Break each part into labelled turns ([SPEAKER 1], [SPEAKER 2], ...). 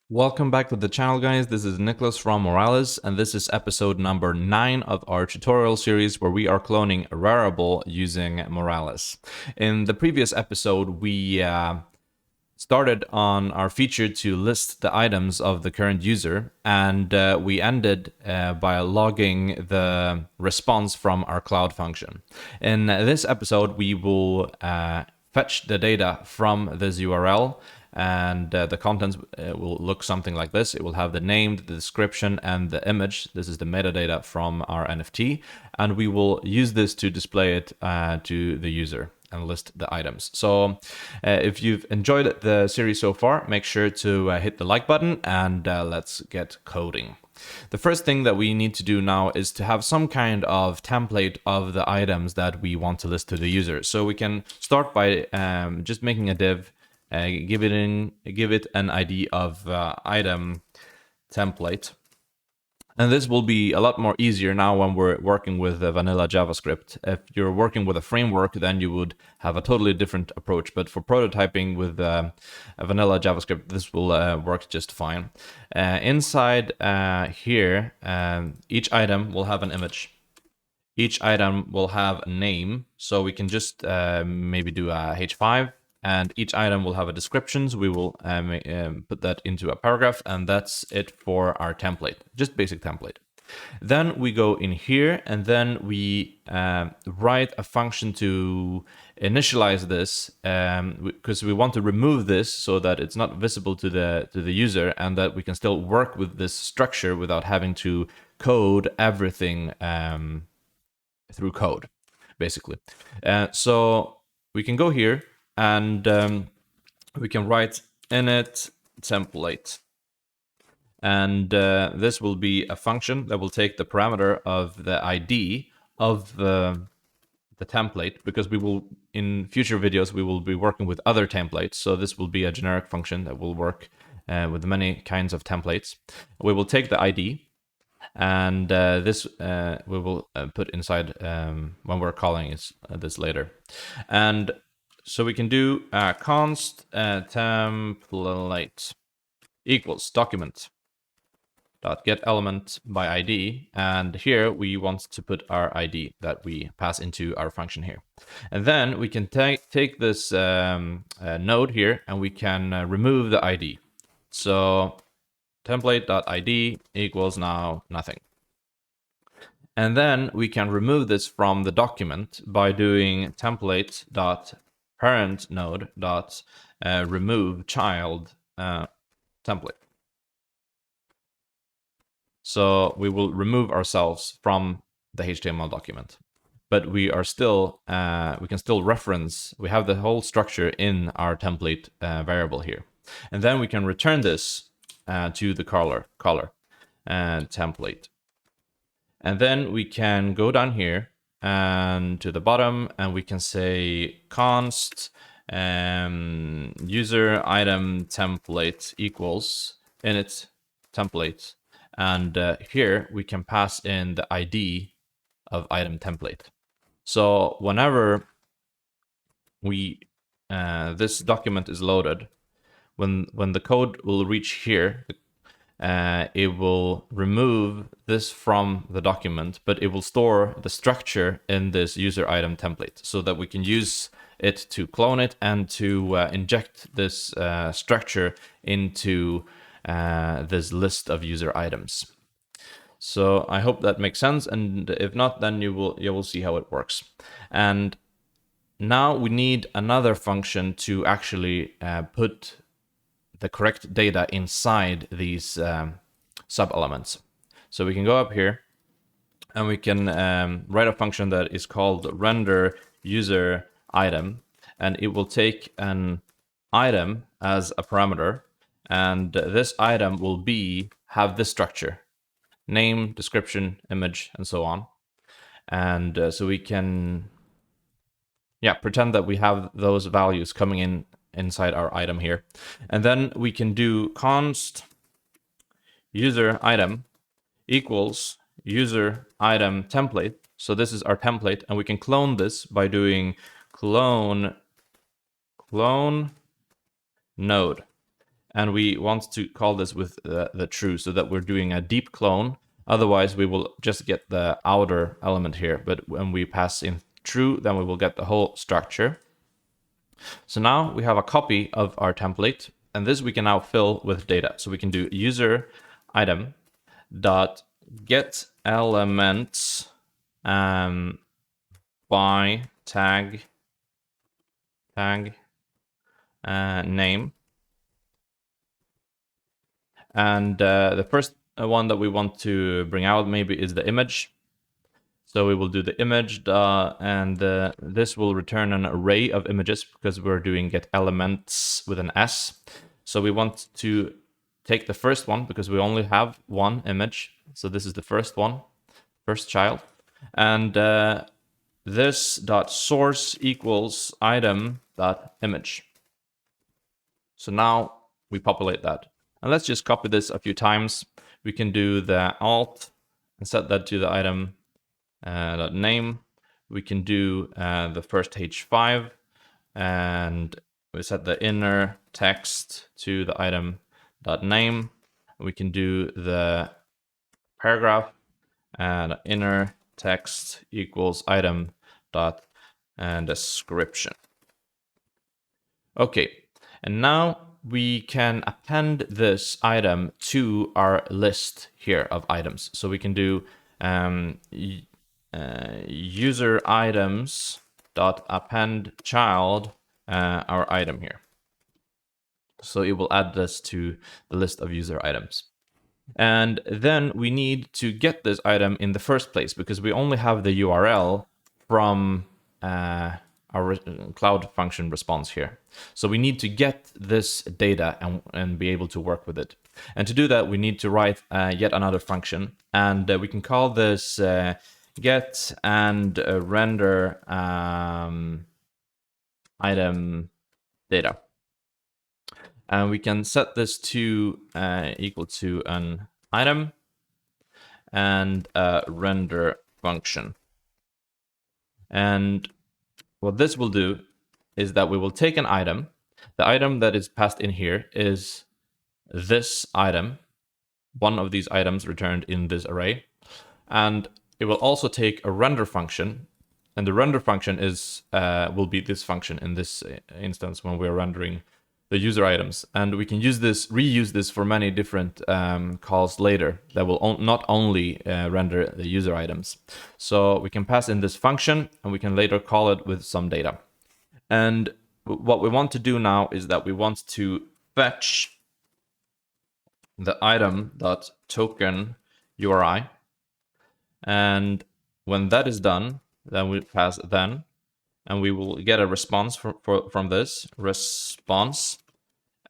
[SPEAKER 1] Welcome back to the channel, guys. This is Nicholas from Moralis, and this is episode number 9 of our tutorial series where we are cloning a Rarible using Moralis. In the previous episode, we started on our feature to list the items of the current user, and we ended by logging the response from our cloud function. In this episode, we will fetch the data from this URL, and the contents will look something like this. It will have the name, the description, and the image. This is the metadata from our NFT, and we will use this to display it to the user and list the items. So if you've enjoyed the series so far, make sure to hit the like button, and let's get coding. The first thing that we need to do now is to have some kind of template of the items that we want to list to the user. So we can start by just making a div, give it an ID of item template. And this will be a lot more easier now when we're working with vanilla JavaScript. If you're working with a framework, then you would have a totally different approach. But for prototyping with a vanilla JavaScript, this will work just fine. Inside here, each item will have an image. Each item will have a name. So we can just maybe do a H5. And each item will have a description. So we will put that into a paragraph, and that's it for our template, just basic template. Then we go in here, and then we write a function to initialize this, because we want to remove this so that it's not visible to the user, and that we can still work with this structure without having to code everything through code, basically. So we can go here. And we can write init template. And this will be a function that will take the parameter of the ID of the template, because we will, in future videos, we will be working with other templates. So this will be a generic function that will work with many kinds of templates. We will take the ID, and this we will put inside when we're calling this later. And so we can do const template equals document dot get element by ID, and here we want to put our ID that we pass into our function here. And then we can take this node here, and we can remove the ID. So template.id equals now nothing. And then we can remove this from the document by doing template.parent node dot remove child template. So we will remove ourselves from the HTML document, but we are still we can still reference. We have the whole structure in our template variable here, and then we can return this to the caller and template. And then we can go down here and to the bottom, and we can say const user item template equals init template. And here we can pass in the ID of item template. So whenever we this document is loaded, when the code will reach here, it will remove this from the document, but it will store the structure in this user item template so that we can use it to clone it and to inject this structure into this list of user items. So I hope that makes sense, and if not, then you will see how it works. And now we need another function to actually put the correct data inside these sub-elements. So we can go up here, and we can write a function that is called render user item, and it will take an item as a parameter, and this item will have this structure: name, description, image, and so on. And so we can pretend that we have those values coming in inside our item here. And then we can do const user item equals user item template. So this is our template, and we can clone this by doing clone node. and we want to call this with the true, so that we're doing a deep clone. Otherwise, we will just get the outer element here. But when we pass in true, then we will get the whole structure. So now we have a copy of our template, and this we can now fill with data. So we can do user item dot get elements by tag name. And the first one that we want to bring out maybe is the image. So we will do the image, and this will return an array of images because we're doing get elements with an S. So we want to take the first one because we only have one image. So this is the first one, first child. And this dot source equals item dot image. So now we populate that. And let's just copy this a few times. We can do the alt and set that to the item dot name. We can do the first h5, and we set the inner text to the item dot name. We can do the paragraph, and inner text equals item dot and description. Okay, and now we can append this item to our list here of items. So we can do user items dot append child our item here. So it will add this to the list of user items. And then we need to get this item in the first place because we only have the URL from our cloud function response here. So we need to get this data and be able to work with it. And to do that, we need to write yet another function. And we can call this get and render item data. And we can set this to equal to an item and a render function. And what this will do is that we will take an item. The item that is passed in here is this item, one of these items returned in this array. And it will also take a render function. And the render function is will be this function in this instance when we're rendering the user items. And we can use this, reuse this for many different calls later that will not only render the user items. So we can pass in this function and we can later call it with some data. And what we want to do now is that we want to fetch the item.token URI. And when that is done, then we pass then, and we will get a response from this response.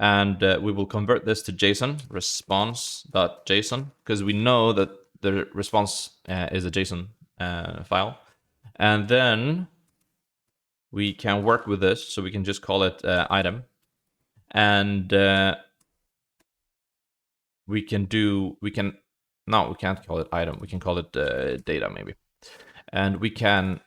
[SPEAKER 1] And we will convert this to JSON, response.json, because we know that the response is a JSON file. And then we can work with this. So we can just call it item. And we can't call it item. We can call it data maybe. And we can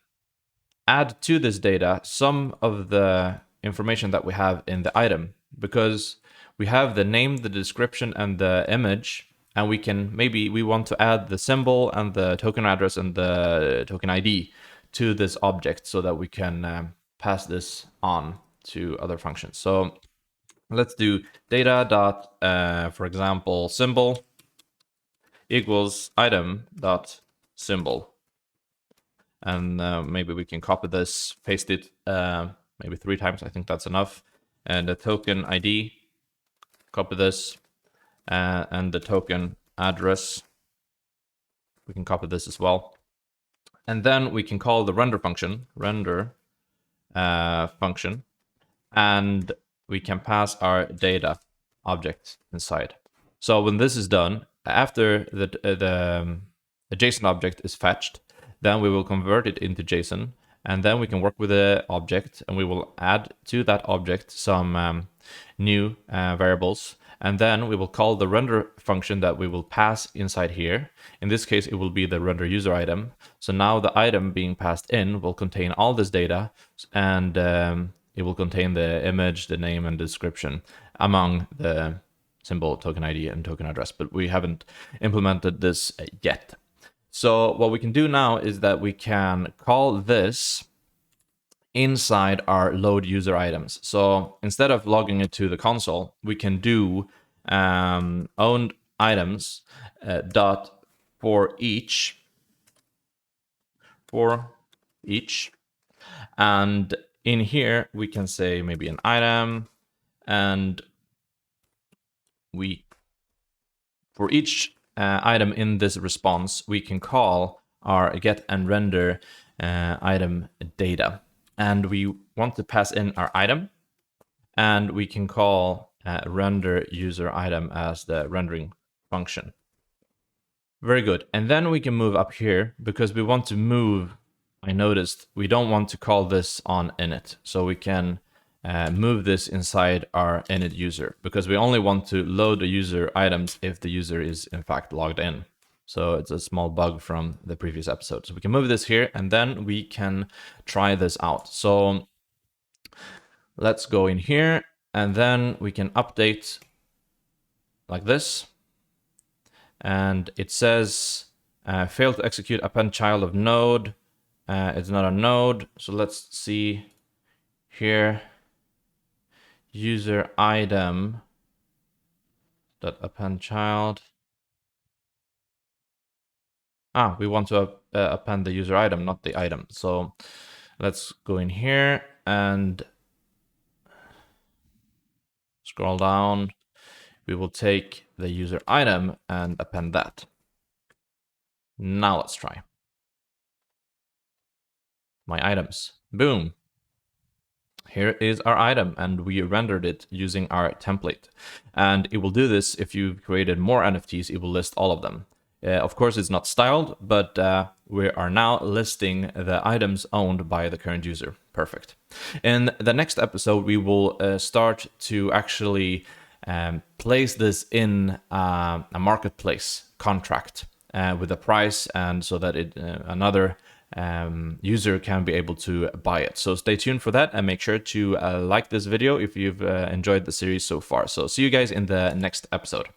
[SPEAKER 1] add to this data some of the information that we have in the item, because we have the name, the description, and the image, and we want to add the symbol and the token address and the token ID to this object so that we can pass this on to other functions. So let's do data dot, for example, symbol equals item dot symbol. And maybe we can copy this, paste it maybe 3 times. I think that's enough. And the token ID, copy this, and the token address, we can copy this as well. And then we can call the render function, and we can pass our data object inside. So when this is done, after the JSON object is fetched, then we will convert it into JSON, and then we can work with the object, and we will add to that object some new variables, and then we will call the render function that we will pass inside here. In this case, it will be the render user item. So now the item being passed in will contain all this data, and it will contain the image, the name, and description among the symbol, token ID, and token address, but we haven't implemented this yet. So what we can do now is that we can call this inside our load user items. So instead of logging it to the console, we can do owned items dot for each, and in here we can say maybe an item, and for each item in this response, we can call our get and render item data. And we want to pass in our item, and we can call render user item as the rendering function. Very good. And then we can move up here because we want to move. I noticed we don't want to call this on init. So we can move this inside our init user because we only want to load the user items if the user is in fact logged in. So it's a small bug from the previous episode. So we can move this here and then we can try this out. So let's go in here and then we can update like this. And it says failed to execute append child of node. It's not a node. So let's see here. User item dot append child. We want to append the user item, not the item. So let's go in here and scroll down. We will take the user item and append that. Now let's try. My items. Boom. Here is our item, and we rendered it using our template. And it will do this if you've created more NFTs, it will list all of them. Of course, it's not styled, but we are now listing the items owned by the current user. Perfect. In the next episode, we will start to actually place this in a marketplace contract with a price, and so that another user can be able to buy it. So stay tuned for that and make sure to like this video if you've enjoyed the series so far. So see you guys in the next episode.